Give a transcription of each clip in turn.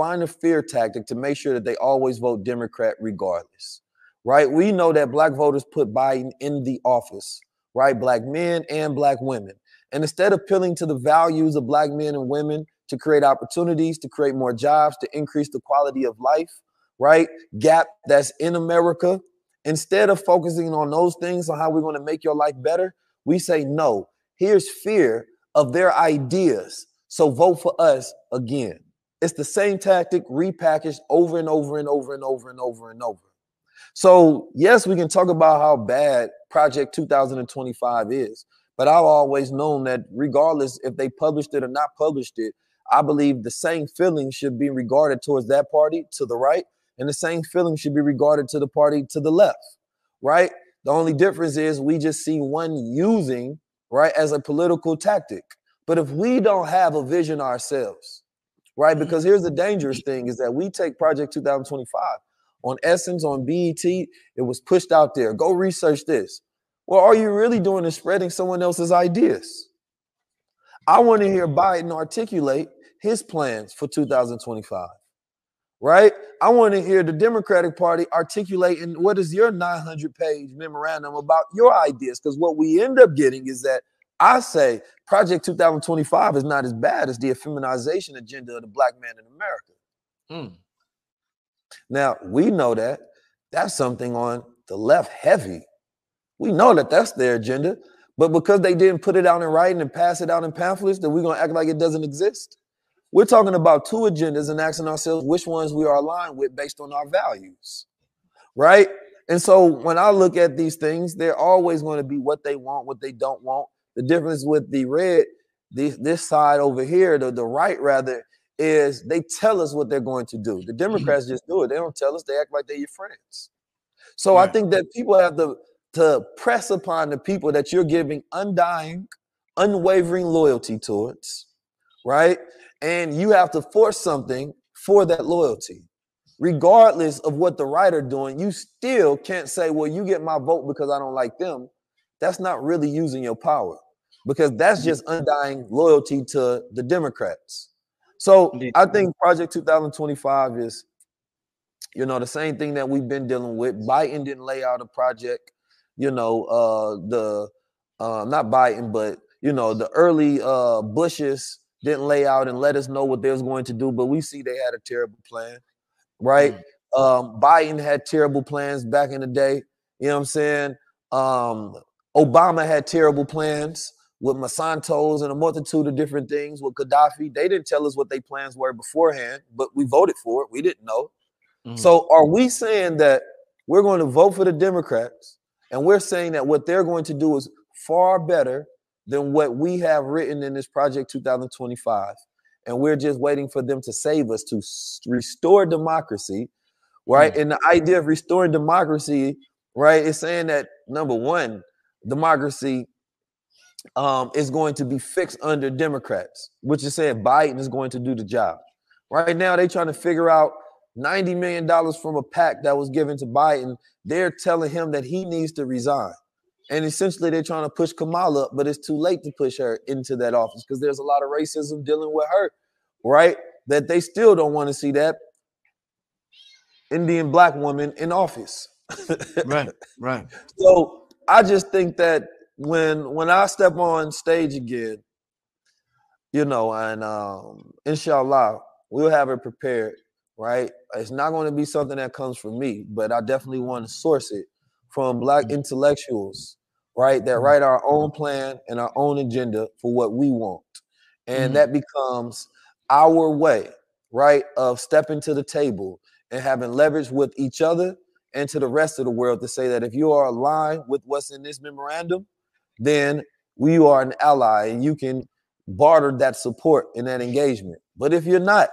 find a fear tactic to make sure that they always vote Democrat regardless, right? We know that black voters put Biden in the office, right? Black men and black women. And instead of appealing to the values of black men and women to create opportunities, to create more jobs, to increase the quality of life, right? Gap that's in America. Instead of focusing on those things, on how we're going to make your life better, we say, no, here's fear of their ideas. So vote for us again. It's the same tactic repackaged over and over and over and over and over and over. So yes, we can talk about how bad Project 2025 is, but I've always known that regardless if they published it or not published it, I believe the same feeling should be regarded towards that party to the right, and the same feeling should be regarded to the party to the left, right? The only difference is we just see one using, right, as a political tactic. But if we don't have a vision ourselves, right, because here's the dangerous thing is that we take Project 2025 on Essence, on BET, it was pushed out there. Go research this. Well, all you're really doing is spreading someone else's ideas. I want to hear Biden articulate his plans for 2025, right? I want to hear the Democratic Party articulating what is your 900-page memorandum about your ideas, because what we end up getting is that I say Project 2025 is not as bad as the effeminization agenda of the black man in America. Now, we know that that's something on the left heavy. We know that that's their agenda, but because they didn't put it out in writing and pass it out in pamphlets, that we're going to act like it doesn't exist. We're talking about two agendas and asking ourselves which ones we are aligned with based on our values, right? And so when I look at these things, they're always going to be what they want, what they don't want. The difference with the red, this side over here, the right rather, is they tell us what they're going to do. The Democrats just do it. They don't tell us. They act like they're your friends. So I think that people have to press upon the people that you're giving undying, unwavering loyalty towards, right? And you have to force something for that loyalty. Regardless of what the right are doing, you still can't say, well, you get my vote because I don't like them. That's not really using your power, because that's just undying loyalty to the Democrats. So I think Project 2025 is, the same thing that we've been dealing with. Biden didn't lay out a project, not Biden, but, the early Bushes didn't lay out and let us know what they was going to do, but we see they had a terrible plan, right? Biden had terrible plans back in the day. You know what I'm saying? Obama had terrible plans with Monsanto's and a multitude of different things with Gaddafi. They didn't tell us what their plans were beforehand, but we voted for it. We didn't know. So are we saying that we're going to vote for the Democrats and we're saying that what they're going to do is far better than what we have written in this Project 2025, and we're just waiting for them to save us, to restore democracy, right? And the idea of restoring democracy, right, is saying that, number one, democracy is going to be fixed under Democrats, which is saying Biden is going to do the job. Right now, they're trying to figure out $90 million from a PAC that was given to Biden. They're telling him that he needs to resign. And essentially, they're trying to push Kamala up, but it's too late to push her into that office because there's a lot of racism dealing with her, right? That they still don't want to see that Indian black woman in office. Right. So I just think that when I step on stage again, and inshallah, we'll have it prepared, right? It's not going to be something that comes from me, but I definitely want to source it from black intellectuals, right? That write our own plan and our own agenda for what we want. And that becomes our way, right, of stepping to the table and having leverage with each other and to the rest of the world to say that if you are aligned with what's in this memorandum, then we are an ally and you can barter that support and that engagement. But if you're not,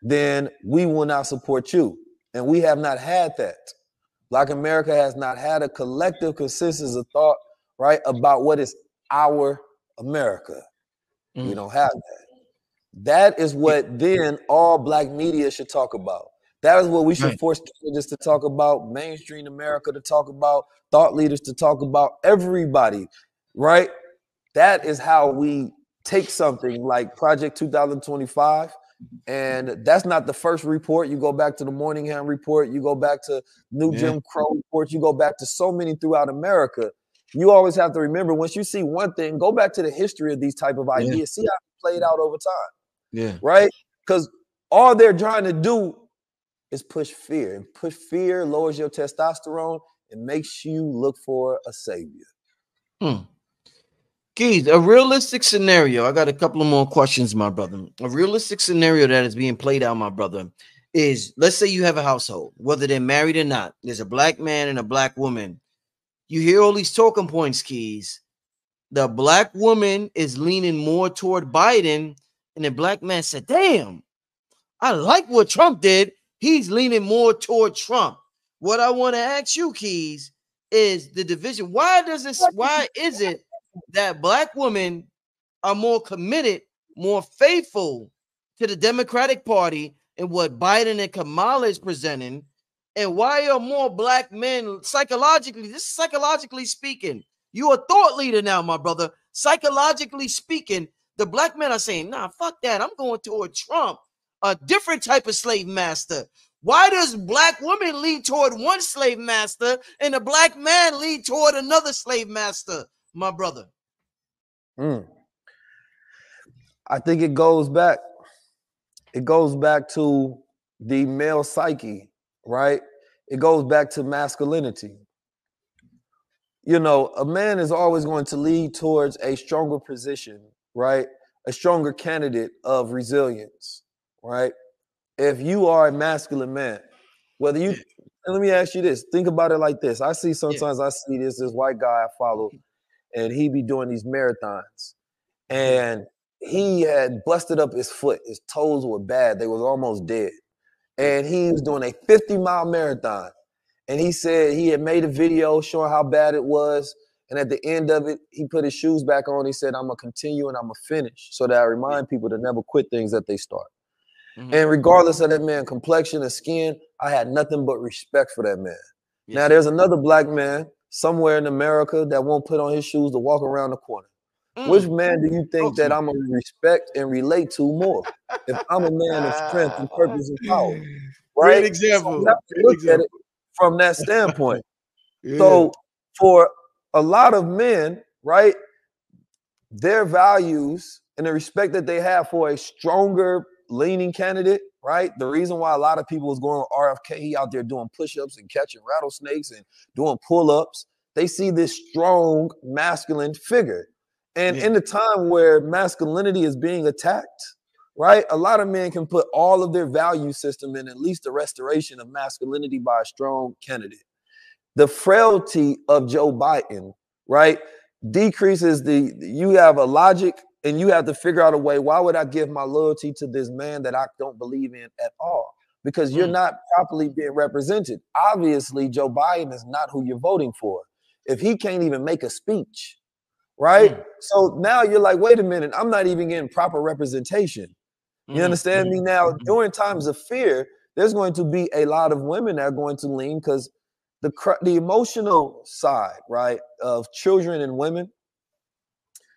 then we will not support you. And we have not had that. Black America has not had a collective consensus of thought, right, about what is our America. We don't have that. That is what then all black media should talk about. That is what we should force candidates to talk about, mainstream America to talk about, thought leaders to talk about, everybody, right? That is how we take something like Project 2025 And that's not the first report. You go back to the Morningham report, you go back to New Jim Crow reports, you go back to so many throughout America. You always have to remember, once you see one thing, go back to the history of these type of ideas, see how it played out over time. Yeah. Right? Because all they're trying to do is push fear. And push fear lowers your testosterone and makes you look for a savior. Keith, a realistic scenario. I got a couple of more questions, my brother. A realistic scenario that is being played out, my brother, is, let's say you have a household, whether they're married or not. There's a black man and a black woman. You hear all these talking points, Keys. The black woman is leaning more toward Biden, and the black man said, damn, I like what Trump did. He's leaning more toward Trump. What I want to ask you, Keys, is the division. Why is it that black women are more committed, more faithful to the Democratic Party and what Biden and Kamala is presenting? And why are more black men psychologically, this is psychologically speaking, you're a thought leader now, my brother. Psychologically speaking, the black men are saying, nah, fuck that. I'm going toward Trump, a different type of slave master. Why does black women lean toward one slave master and the black man lean toward another slave master, my brother? I think it goes back. It goes back to the male psyche, right? It goes back to masculinity. You know, a man is always going to lead towards a stronger position, right? A stronger candidate of resilience, right? If you are a masculine man, whether you, and let me ask you this, think about it like this. I see sometimes I see this white guy I follow, and he be doing these marathons, and he had busted up his foot. His toes were bad. They was almost dead. And he was doing a 50-mile marathon. And he said he had made a video showing how bad it was. And at the end of it, he put his shoes back on. He said, I'm going to continue and I'm going to finish, so that I remind people to never quit things that they start. And regardless of that man's complexion and skin, I had nothing but respect for that man. Now, there's another black man somewhere in America that won't put on his shoes to walk around the corner. Which man do you think that I'm going to respect and relate to more? If I'm a man of strength and purpose and power, right? Great example. So we have to look at it from that standpoint. So for a lot of men, right, their values and the respect that they have for a stronger leaning candidate, right? The reason why a lot of people is going RFK, he out there doing push-ups and catching rattlesnakes and doing pull-ups. They see this strong masculine figure. And in the time where masculinity is being attacked, right, a lot of men can put all of their value system in at least the restoration of masculinity by a strong candidate. The frailty of Joe Biden, right, decreases you have a logic and you have to figure out a way, why would I give my loyalty to this man that I don't believe in at all? Because you're not properly being represented. Obviously, Joe Biden is not who you're voting for. If he can't even make a speech, right? So now you're like, wait a minute, I'm not even getting proper representation. You understand me? Now, during times of fear, there's going to be a lot of women that are going to lean, because the emotional side, right, of children and women,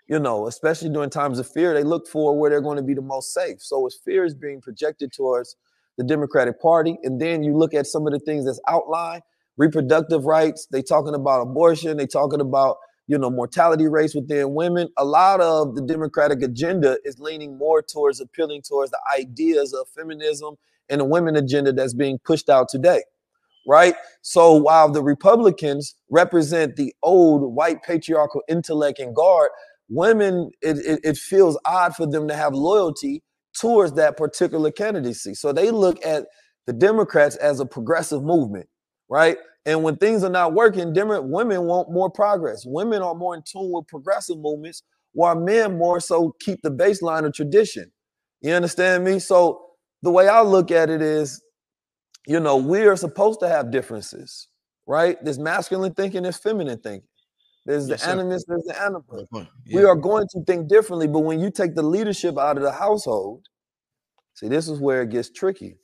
you know, especially during times of fear, they look for where they're going to be the most safe. So as fear is being projected towards the Democratic Party, and then you look at some of the things that's outlined, reproductive rights, they talking about abortion, they talking about, you know, mortality rates within women. A lot of the Democratic agenda is leaning more towards appealing towards the ideas of feminism and the women agenda that's being pushed out today, right? So while the Republicans represent the old white patriarchal intellect and guard, women, it feels odd for them to have loyalty towards that particular candidacy. So they look at the Democrats as a progressive movement, right? And when things are not working, women want more progress. Women are more in tune with progressive movements, while men more so keep the baseline of tradition. You understand me? So the way I look at it is, you know, we are supposed to have differences, right? There's masculine thinking, there's feminine thinking. There's the animist, there's the animal. We are going to think differently, but when you take the leadership out of the household, see, this is where it gets tricky.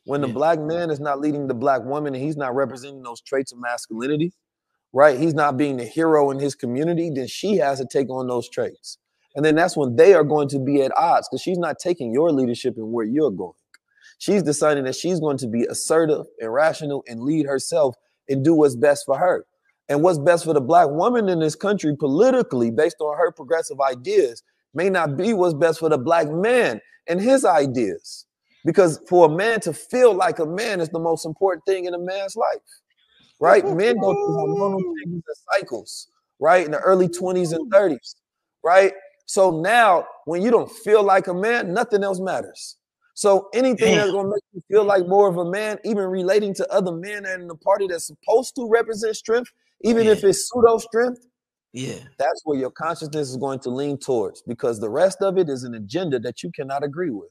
When the black man is not leading the black woman and he's not representing those traits of masculinity, right? He's not being the hero in his community, then she has to take on those traits. And then that's when they are going to be at odds because she's not taking your leadership and where you're going. She's deciding that she's going to be assertive and rational and lead herself and do what's best for her. And what's best for the black woman in this country politically, based on her progressive ideas, may not be what's best for the black man and his ideas. Because for a man to feel like a man is the most important thing in a man's life, right? Men go through hormonal changes and cycles, right? In the early 20s and 30s, right? So now when you don't feel like a man, nothing else matters. So anything that's going to make you feel like more of a man, even relating to other men and in the party that's supposed to represent strength, even if it's pseudo strength, that's where your consciousness is going to lean towards, because the rest of it is an agenda that you cannot agree with.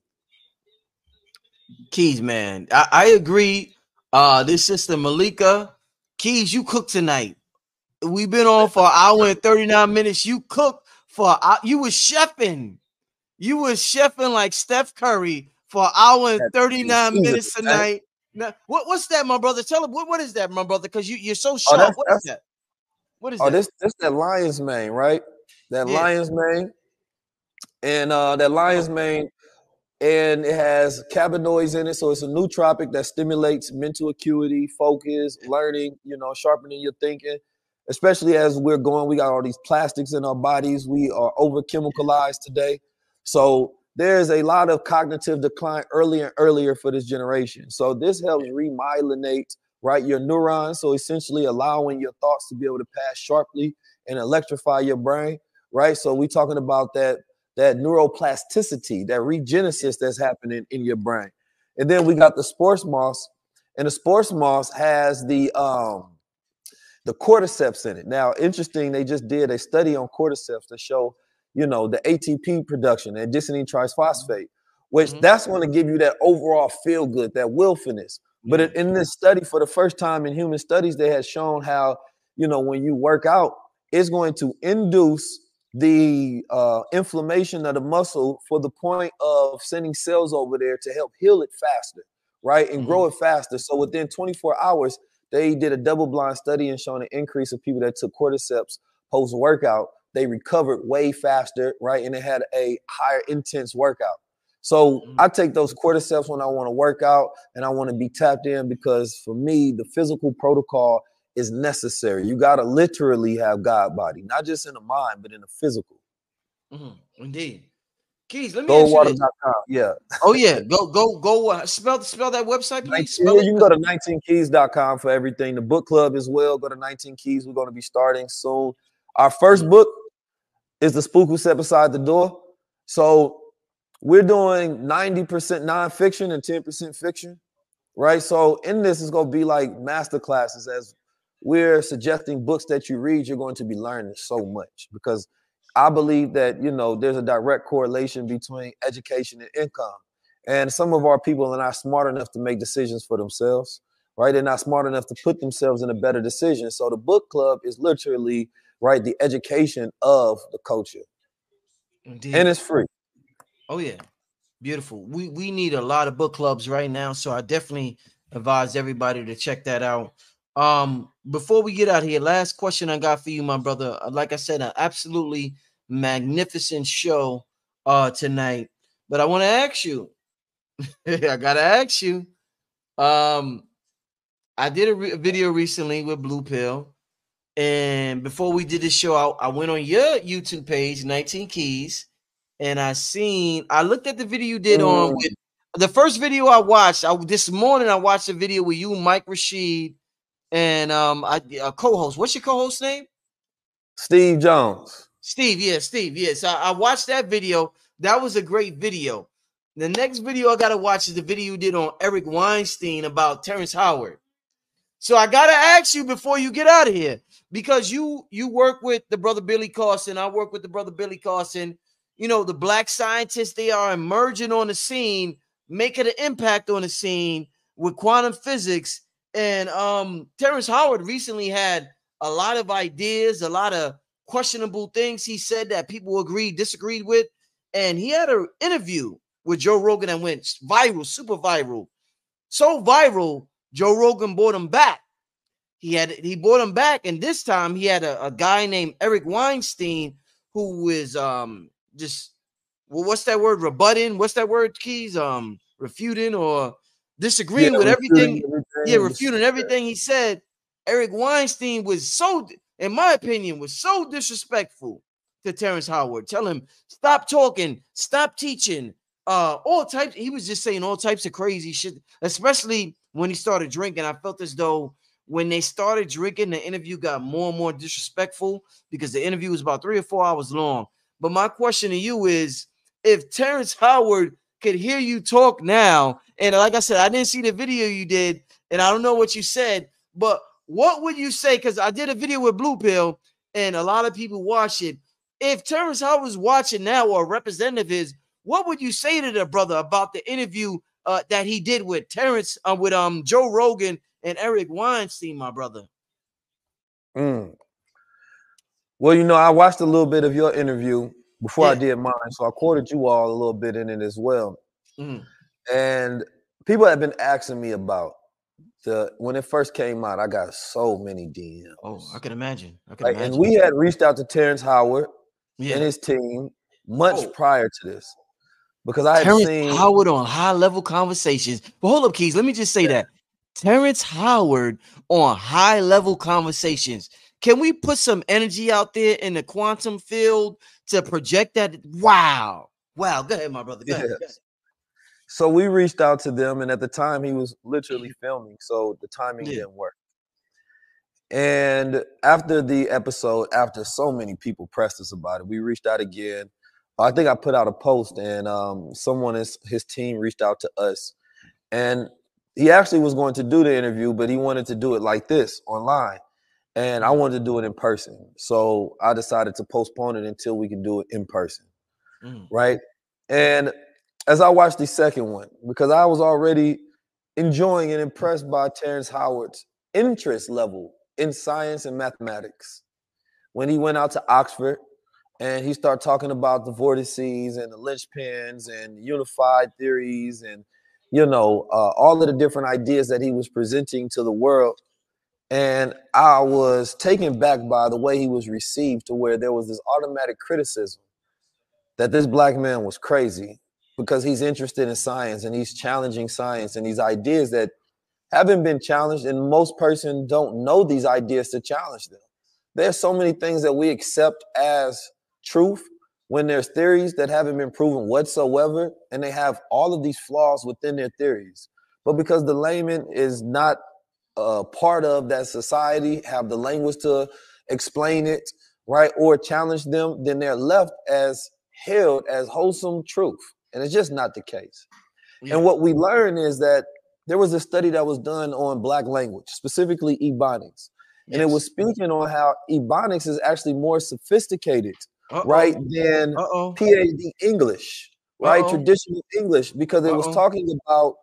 Keys, man, I agree. This sister Malika, Keys, you cooked tonight. We've been on for an hour and 39 minutes. You cooked for you was chefing. You was chefing like Steph Curry for an hour and 39 minutes tonight. Now, what's that, my brother? Tell him what is that, my brother? Because you're so sharp. What is that? What is that? This that lion's mane, right? That lion's mane. And that lion's mane, and it has cannabinoids in it. So it's a nootropic that stimulates mental acuity, focus, learning, you know, sharpening your thinking. Especially as we're going, we got all these plastics in our bodies. We are over chemicalized today. So there's a lot of cognitive decline earlier and earlier for this generation. So this helps remyelinate, right, your neurons. So essentially allowing your thoughts to be able to pass sharply and electrify your brain, right? So we're talking about that neuroplasticity, that regenesis that's happening in your brain. And then we got the sports moss, and the sports moss has the cordyceps in it. Now, interesting, they just did a study on cordyceps to show, you know, the ATP production and adenosine triphosphate, which that's going to give you that overall feel good, that willfulness. But in this study, for the first time in human studies, they had shown how, you know, when you work out, it's going to induce the inflammation of the muscle for the point of sending cells over there to help heal it faster, right? And grow it faster. So within 24 hours, they did a double-blind study and showing an increase of people that took cordyceps post-workout. They recovered way faster, right? And they had a higher intense workout. So I take those cordyceps when I want to work out and I want to be tapped in, because for me, the physical protocol is necessary. You got to literally have God body, not just in the mind, but in the physical. Indeed. Keys, let me ask you this. Yeah. Oh yeah. Go. Spell that website, please. You can go to 19keys.com for everything. The book club as well. Go to 19 Keys. We're going to be starting soon. Our first book is The Spook Who Sat Beside the Door. So we're doing 90% nonfiction and 10% fiction, right? So in this is going to be like master classes. As we're suggesting books that you read, you're going to be learning so much, because I believe that, you know, there's a direct correlation between education and income. And some of our people are not smart enough to make decisions for themselves, right? They're not smart enough to put themselves in a better decision. So the book club is literally, right, the education of the culture. Indeed. And it's free. Oh yeah. Beautiful. We need a lot of book clubs right now, so I definitely advise everybody to check that out. Before we get out here, last question I got for you, my brother. Like I said, an absolutely magnificent show tonight. But I want to ask you, I gotta ask you. I did a video recently with Blue Pill, and before we did this show, I went on your YouTube page, 19 Keys, and I looked at the video you did on with the first video I watched. This morning I watched a video with you, Mike Rashid, and a co-host. What's your co-host name? Steve Jones. Steve, yes. So I watched that video. That was a great video. The next video I gotta watch is the video you did on Eric Weinstein about Terrence Howard. So I gotta ask you before you get out of here, because you work with the brother Billy Carson. I work with the brother Billy Carson. You know, the black scientists, they are emerging on the scene, making an impact on the scene with quantum physics. And Terrence Howard recently had a lot of ideas, a lot of questionable things he said that people disagreed with. And he had an interview with Joe Rogan that went viral, super viral. So viral, Joe Rogan brought him back. He brought him back, and this time he had a guy named Eric Weinstein, who is just, well, what's that word? Rebutting? What's that word, Keys? Refuting or disagreeing with everything. Yeah, refuting everything he said. Eric Weinstein was so, in my opinion, was so disrespectful to Terrence Howard. Tell him, stop talking, stop teaching. All types. He was just saying all types of crazy shit, especially when he started drinking. I felt as though when they started drinking, the interview got more and more disrespectful because the interview was about 3 or 4 hours long. But my question to you is, if Terrence Howard could hear you talk now, and like I said, I didn't see the video you did, and I don't know what you said, but what would you say? Because I did a video with Blue Pill, and a lot of people watch it. If Terrence Howard was watching now, or a representative is, what would you say to the brother about the interview that he did with Terrence, with Joe Rogan and Eric Weinstein, my brother? Well, you know, I watched a little bit of your interview before I did mine, so I quoted you all a little bit in it as well. And people have been asking me about when it first came out. I got so many DMs. Oh, I can imagine. And we had reached out to Terrence Howard and his team much prior to this, because I had seen Howard on High Level Conversations. But hold up, Keys. Let me just say that Terrence Howard on High Level Conversations. Can we put some energy out there in the quantum field to project that? Wow. Go ahead, my brother. Go ahead. So we reached out to them, and at the time he was literally filming, so the timing didn't work. And after the episode, after so many people pressed us about it, we reached out again. I think I put out a post, and someone in his team reached out to us, and he actually was going to do the interview, but he wanted to do it like this online, and I wanted to do it in person. So I decided to postpone it until we can do it in person, right? And as I watched the second one, because I was already enjoying and impressed by Terrence Howard's interest level in science and mathematics. When he went out to Oxford and he started talking about the vortices and the linchpins and unified theories and, you know, all of the different ideas that he was presenting to the world. And I was taken back by the way he was received, to where there was this automatic criticism that this black man was crazy because he's interested in science and he's challenging science and these ideas that haven't been challenged, and most person don't know these ideas to challenge them. There's so many things that we accept as truth when there's theories that haven't been proven whatsoever, and they have all of these flaws within their theories. But because the layman is not part of that society, have the language to explain it, right, or challenge them, then they're left as held as wholesome truth. And it's just not the case. And what we learn is that there was a study that was done on black language, specifically Ebonics. And it was speaking on how Ebonics is actually more sophisticated, right, than PAD English, right, traditional English, because it was talking about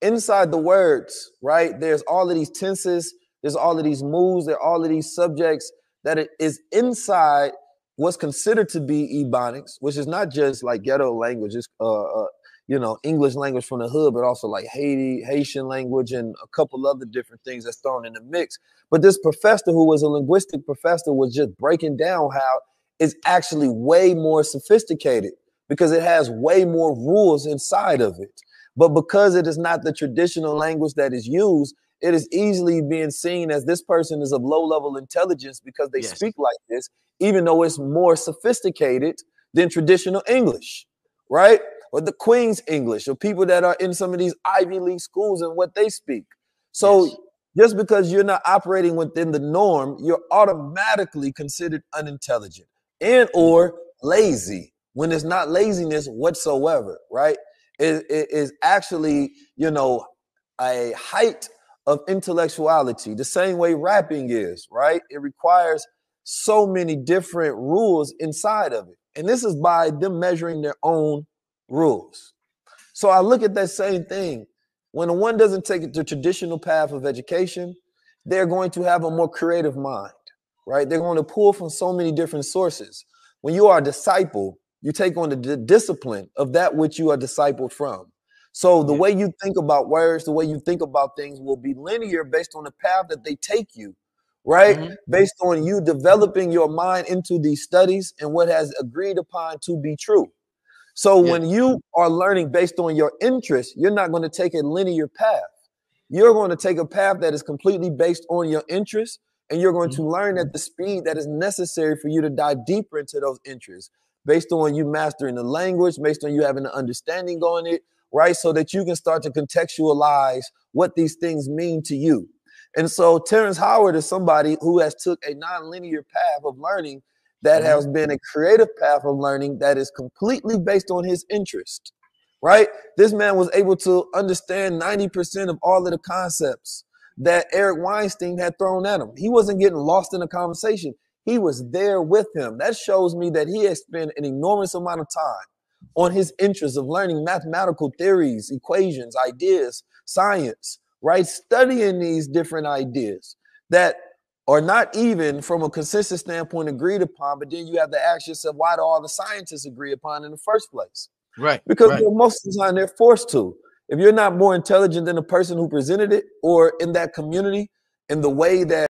inside the words, right, there's all of these tenses, there's all of these moves, there are all of these subjects that it is inside what's considered to be Ebonics, which is not just like ghetto language, it's you know, English language from the hood, but also like Haitian language and a couple other different things that's thrown in the mix. But this professor, who was a linguistic professor, was just breaking down how it's actually way more sophisticated because it has way more rules inside of it. But because it is not the traditional language that is used, it is easily being seen as this person is of low level intelligence because they speak like this, even though it's more sophisticated than traditional English, right? Or the Queen's English, or people that are in some of these Ivy League schools and what they speak. So just because you're not operating within the norm, you're automatically considered unintelligent and or lazy, when it's not laziness whatsoever, right? It is actually, you know, a height of intellectuality, the same way rapping is, right? It requires so many different rules inside of it. And this is by them measuring their own rules. So I look at that same thing. When one doesn't take the traditional path of education, they're going to have a more creative mind, right? They're going to pull from so many different sources. When you are a disciple, you take on the discipline of that which you are discipled from. So the way you think about words, the way you think about things will be linear based on the path that they take you, right? Based on you developing your mind into these studies and what has agreed upon to be true. So when you are learning based on your interest, you're not going to take a linear path. You're going to take a path that is completely based on your interest, and you're going to learn at the speed that is necessary for you to dive deeper into those interests, based on you mastering the language, based on you having an understanding on it, right? So that you can start to contextualize what these things mean to you. And so Terrence Howard is somebody who has took a non-linear path of learning that has been a creative path of learning that is completely based on his interest, right? This man was able to understand 90% of all of the concepts that Eric Weinstein had thrown at him. He wasn't getting lost in the conversation. He was there with him. That shows me that he has spent an enormous amount of time on his interest of learning mathematical theories, equations, ideas, science, right? Studying these different ideas that are not even from a consensus standpoint agreed upon, but then you have to ask yourself, why do all the scientists agree upon in the first place? Right. Because most of the time they're forced to. If you're not more intelligent than the person who presented it or in that community in the way that